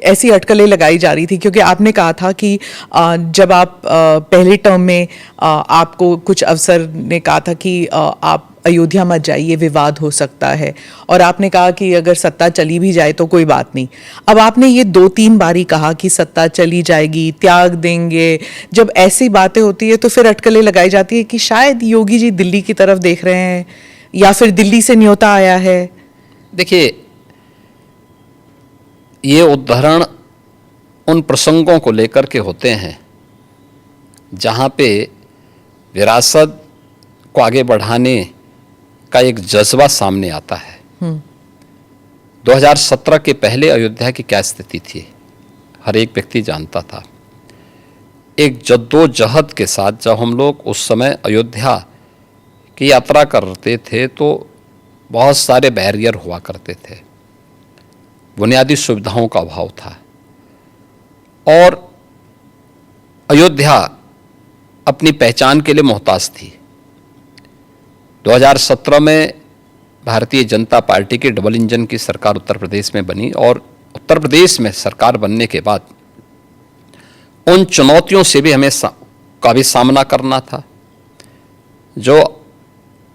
ऐसी अटकलें लगाई जा रही थी क्योंकि आपने कहा था कि जब आप पहले टर्म में आपको कुछ अफसर ने कहा था कि आप अयोध्या मत जाइए, विवाद हो सकता है, और आपने कहा कि अगर सत्ता चली भी जाए तो कोई बात नहीं। अब आपने ये 2-3 बारी कहा कि सत्ता चली जाएगी, त्याग देंगे। जब ऐसी बातें होती है तो फिर अटकलें लगाई जाती है कि शायद योगी जी दिल्ली की तरफ देख रहे हैं या फिर दिल्ली से न्योता आया है। देखिए, ये उदाहरण उन प्रसंगों को लेकर के होते हैं जहाँ पे विरासत को आगे बढ़ाने का एक जज्बा सामने आता है। 2017 के पहले अयोध्या की क्या स्थिति थी, हर एक व्यक्ति जानता था। एक जद्दोजहद के साथ जब हम लोग उस समय अयोध्या की यात्रा करते थे तो बहुत सारे बैरियर हुआ करते थे, बुनियादी सुविधाओं का अभाव था, और अयोध्या अपनी पहचान के लिए मोहताज थी। 2017 में भारतीय जनता पार्टी की डबल इंजन की सरकार उत्तर प्रदेश में बनी, और उत्तर प्रदेश में सरकार बनने के बाद उन चुनौतियों से भी हमें का भी सामना करना था। जो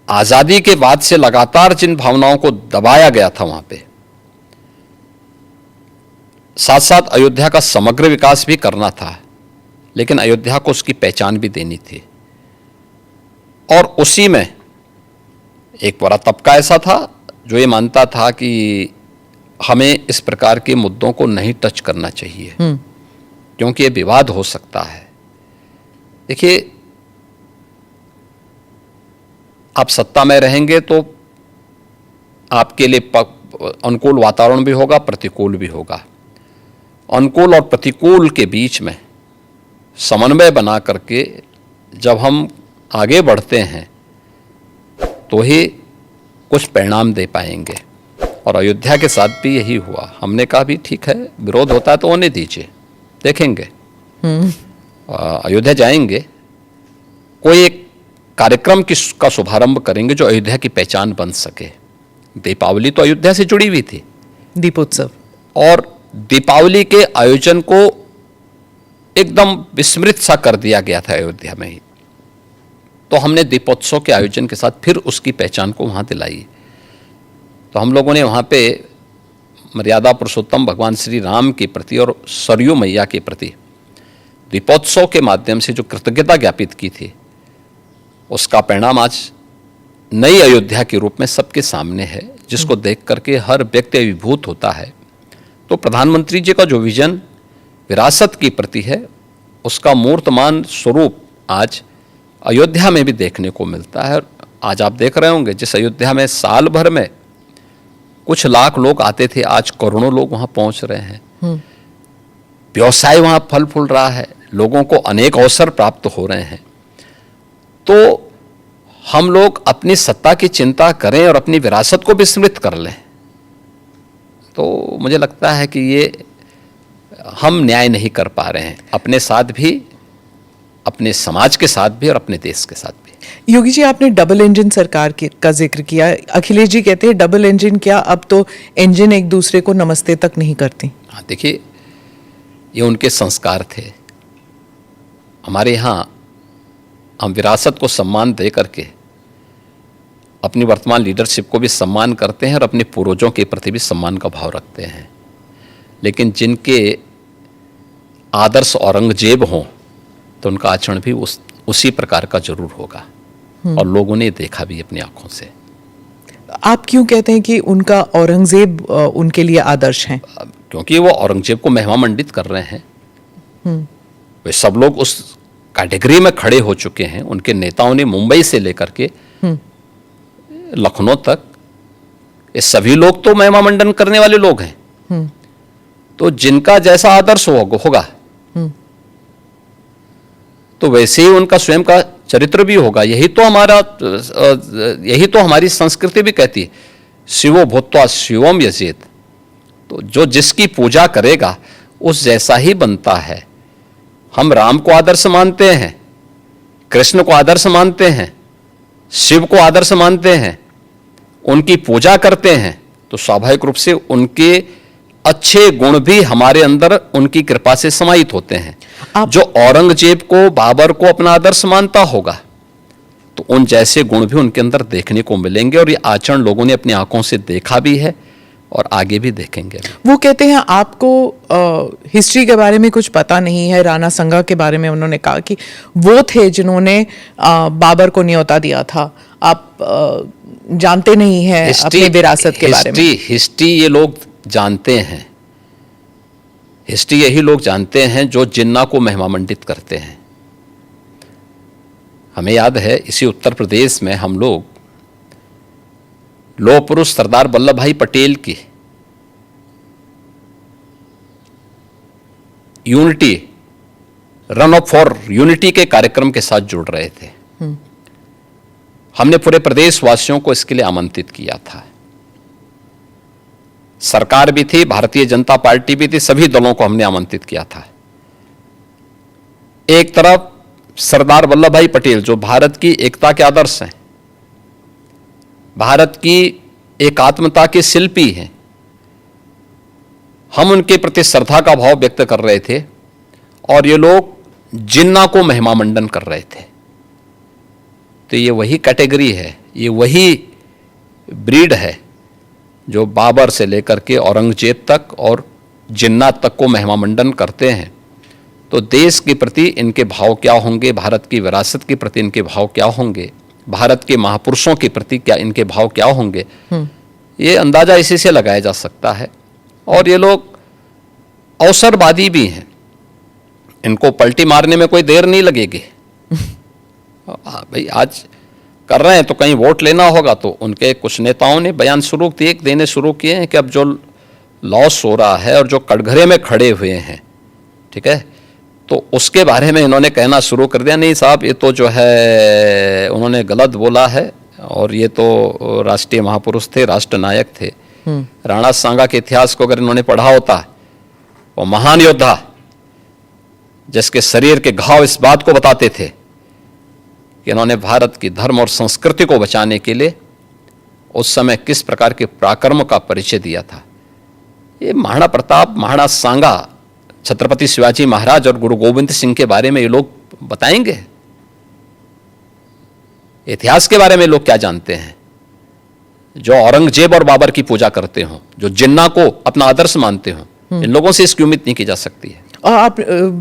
आज़ादी के बाद से लगातार जिन भावनाओं को दबाया गया था वहाँ पे, साथ साथ अयोध्या का समग्र विकास भी करना था, लेकिन अयोध्या को उसकी पहचान भी देनी थी। और उसी में एक बड़ा तबका ऐसा था जो ये मानता था कि हमें इस प्रकार के मुद्दों को नहीं टच करना चाहिए क्योंकि ये विवाद हो सकता है। देखिए, आप सत्ता में रहेंगे तो आपके लिए अनुकूल वातावरण भी होगा, प्रतिकूल भी होगा। अनुकूल और प्रतिकूल के बीच में समन्वय बना करके जब हम आगे बढ़ते हैं तो ही कुछ परिणाम दे पाएंगे, और अयोध्या के साथ भी यही हुआ। हमने कहा भी ठीक है, विरोध होता है तो होने दीजिए, देखेंगे। अयोध्या जाएंगे, कोई एक कार्यक्रम का शुभारंभ करेंगे जो अयोध्या की पहचान बन सके। दीपावली तो अयोध्या से जुड़ी हुई थी, दीपोत्सव, और दीपावली के आयोजन को एकदम विस्मृत सा कर दिया गया था अयोध्या में ही। तो हमने दीपोत्सव के आयोजन के साथ फिर उसकी पहचान को वहाँ दिलाई। तो हम लोगों ने वहाँ पे मर्यादा पुरुषोत्तम भगवान श्री राम के प्रति और सरयू मैया के प्रति दीपोत्सव के माध्यम से जो कृतज्ञता ज्ञापित की थी, उसका परिणाम आज नई अयोध्या के रूप में सबके सामने है, जिसको देख करके हर व्यक्ति अभिभूत होता है। तो प्रधानमंत्री जी का जो विजन विरासत की प्रति है, उसका मूर्तमान स्वरूप आज अयोध्या में भी देखने को मिलता है। आज आप देख रहे होंगे, जिस अयोध्या में साल भर में कुछ लाख लोग आते थे, आज करोड़ों लोग वहाँ पहुँच रहे हैं। व्यवसाय वहाँ फल फूल रहा है, लोगों को अनेक अवसर प्राप्त हो रहे हैं। तो हम लोग अपनी सत्ता की चिंता करें और अपनी विरासत को विस्मृत कर लें, तो मुझे लगता है कि ये हम न्याय नहीं कर पा रहे हैं, अपने साथ भी, अपने समाज के साथ भी और अपने देश के साथ भी। योगी जी, आपने डबल इंजन सरकार का जिक्र किया। अखिलेश जी कहते हैं डबल इंजन क्या, अब तो इंजन एक दूसरे को नमस्ते तक नहीं करती। हाँ, देखिए, ये उनके संस्कार थे। हमारे यहाँ हम विरासत को सम्मान दे करके अपनी वर्तमान लीडरशिप को भी सम्मान करते हैं और अपने पूर्वजों के प्रति भी सम्मान का भाव रखते हैं। लेकिन जिनके आदर्श औरंगजेब हों तो उनका आचरण भी उसी प्रकार का जरूर होगा, और लोगों ने देखा भी अपनी आंखों से। आप क्यों कहते हैं कि उनका औरंगजेब उनके लिए आदर्श हैं? क्योंकि वो औरंगजेब को महिमा मंडित कर रहे हैं। वे सब लोग उस कैटेगरी में खड़े हो चुके हैं। उनके नेताओं ने मुंबई से लेकर के लखनऊ तक, ये सभी लोग तो महिमा मंडन करने वाले लोग हैं। तो जिनका जैसा आदर्श होगा तो वैसे ही उनका स्वयं का चरित्र भी होगा। यही तो हमारी संस्कृति भी कहती है, शिवो भूत्वा शिवम यजेत। तो जो जिसकी पूजा करेगा उस जैसा ही बनता है। हम राम को आदर्श मानते हैं, कृष्ण को आदर्श मानते हैं, शिव को आदर्श मानते हैं, उनकी पूजा करते हैं, तो स्वाभाविक रूप से उनके अच्छे गुण भी हमारे अंदर उनकी कृपा से समाहित होते हैं। जो औरंगजेब को, बाबर को अपना आदर्श मानता होगा, तो उन जैसे गुण भी उनके अंदर देखने को मिलेंगे, और ये आचरण लोगों ने अपनी आंखों से देखा भी है और आगे भी देखेंगे। वो कहते हैं आपको हिस्ट्री के बारे में कुछ पता नहीं है। राणा संगा के बारे में उन्होंने कहा कि वो थे जिन्होंने बाबर को न्योता दिया था। आप जानते नहीं हैं अपनी विरासत के बारे में। हिस्ट्री ये लोग जानते हैं। हिस्ट्री यही लोग जानते हैं जो जिन्ना को महिमामंडित करते हैं। हमें याद है, इसी उत्तर प्रदेश में हम लोग लौह पुरुष सरदार वल्लभ भाई पटेल की unity, run up for unity के कार्यक्रम के साथ जुड़ रहे थे। हमने पूरे प्रदेशवासियों को इसके लिए आमंत्रित किया था। सरकार भी थी, भारतीय जनता पार्टी भी थी, सभी दलों को हमने आमंत्रित किया था। एक तरफ सरदार वल्लभ भाई पटेल जो भारत की एकता के आदर्श हैं, भारत की एकात्मता के शिल्पी हैं, हम उनके प्रति श्रद्धा का भाव व्यक्त कर रहे थे, और ये लोग जिन्ना को महिमामंडन कर रहे थे। तो ये वही कैटेगरी है, ये वही ब्रीड है जो बाबर से लेकर के औरंगजेब तक और जिन्ना तक को महिमामंडन करते हैं। तो देश के प्रति इनके भाव क्या होंगे, भारत की विरासत के प्रति इनके भाव क्या होंगे, भारत के महापुरुषों के प्रति क्या इनके भाव क्या होंगे, ये अंदाजा इसी से लगाया जा सकता है। और ये लोग अवसरवादी भी हैं, इनको पलटी मारने में कोई देर नहीं लगेगी। भाई आज कर रहे हैं तो कहीं वोट लेना होगा, तो उनके कुछ नेताओं ने बयान देने शुरू किए हैं कि अब जो लॉस हो रहा है और जो कटघरे में खड़े हुए हैं, ठीक है, तो उसके बारे में इन्होंने कहना शुरू कर दिया, नहीं साहब ये तो जो है उन्होंने गलत बोला है, और ये तो राष्ट्रीय महापुरुष थे, राष्ट्र नायक थे। राणा सांगा के इतिहास को अगर इन्होंने पढ़ा होता, वो महान योद्धा जिसके शरीर के घाव इस बात को बताते थे कि इन्होंने भारत की धर्म और संस्कृति को बचाने के लिए उस समय किस प्रकार के पराक्रम का परिचय दिया था। ये महाराणा प्रताप, महाराणा सांगा, छत्रपति शिवाजी महाराज और गुरु गोविंद सिंह के बारे में ये लोग बताएंगे। इतिहास के बारे में लोग क्या जानते हैं? जो औरंगजेब और बाबर की पूजा करते हो, जो जिन्ना को अपना आदर्श मानते हो, इन लोगों से इसकी उम्मीद नहीं की जा सकती है। और आप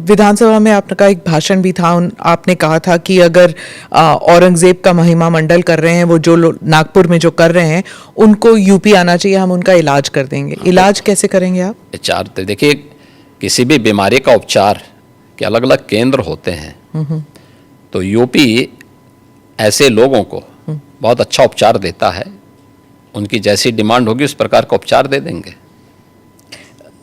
विधानसभा में आपका एक भाषण भी था, आपने कहा था कि अगर औरंगजेब का महिमा मंडल कर रहे हैं, वो जो नागपुर में जो कर रहे हैं, उनको यूपी आना चाहिए, हम उनका इलाज कर देंगे। इलाज कैसे करेंगे आप? उपचार तो देखिए, किसी भी बीमारी का उपचार के अलग अलग केंद्र होते हैं। तो यूपी ऐसे लोगों को बहुत अच्छा उपचार देता है, उनकी जैसी डिमांड होगी उस प्रकार का उपचार दे देंगे।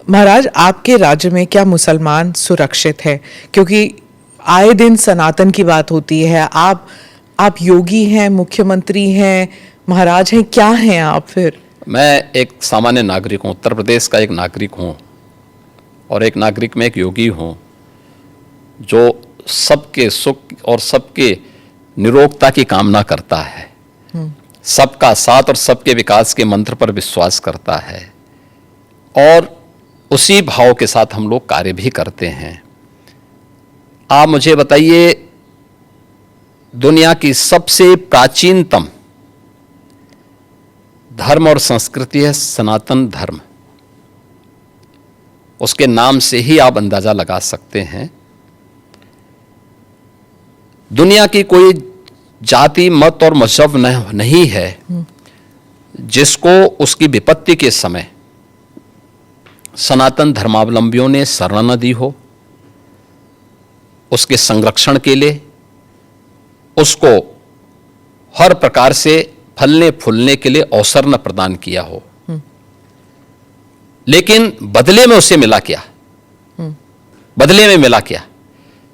महाराज, आपके राज्य में क्या मुसलमान सुरक्षित है? क्योंकि आए दिन सनातन की बात होती है। आप योगी हैं, मुख्यमंत्री हैं, महाराज हैं, क्या हैं आप फिर? मैं एक सामान्य नागरिक हूँ, उत्तर प्रदेश का एक नागरिक हूँ, और एक नागरिक में एक योगी हूँ जो सबके सुख और सबके निरोगता की कामना करता है, सबका साथ और सबके विकास के मंत्र पर विश्वास करता है, और उसी भाव के साथ हम लोग कार्य भी करते हैं। आप मुझे बताइए, दुनिया की सबसे प्राचीनतम धर्म और संस्कृति है सनातन धर्म। उसके नाम से ही आप अंदाजा लगा सकते हैं, दुनिया की कोई जाति, मत और मजहब नहीं है जिसको उसकी विपत्ति के समय सनातन धर्मावलंबियों ने शरण न दी हो, उसके संरक्षण के लिए उसको हर प्रकार से फलने फूलने के लिए अवसर न प्रदान किया हो। लेकिन बदले में उसे मिला क्या? बदले में मिला क्या?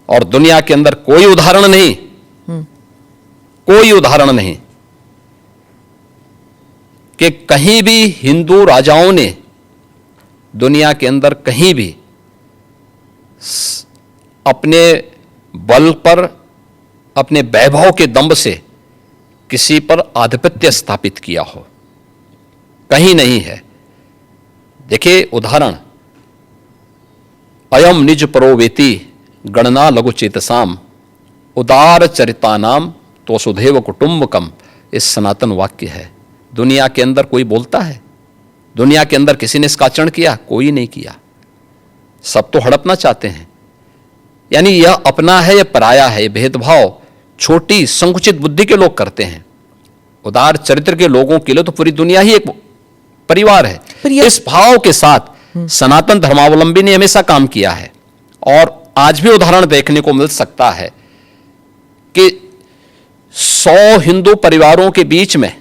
और दुनिया के अंदर कोई उदाहरण नहीं, कोई उदाहरण नहीं कि कहीं भी हिंदू राजाओं ने दुनिया के अंदर कहीं भी अपने बल पर, अपने वैभव के दंभ से किसी पर आधिपत्य स्थापित किया हो, कहीं नहीं है। देखिए उदाहरण, अयम निज परोवेति गणना लघु चेतसाम उदार चरितानाम तो वसुधैव कुटुंबकम, इस सनातन वाक्य है। दुनिया के अंदर कोई बोलता है? दुनिया के अंदर किसी ने इसका आचरण किया? कोई नहीं किया। सब तो हड़पना चाहते हैं। यानी यह अपना है या पराया है, यह भेदभाव छोटी संकुचित बुद्धि के लोग करते हैं। उदार चरित्र के लोगों के लिए तो पूरी दुनिया ही एक परिवार है। इस भाव के साथ सनातन धर्मावलंबी ने हमेशा काम किया है। और आज भी उदाहरण देखने को मिल सकता है कि 100 हिंदू परिवारों के बीच में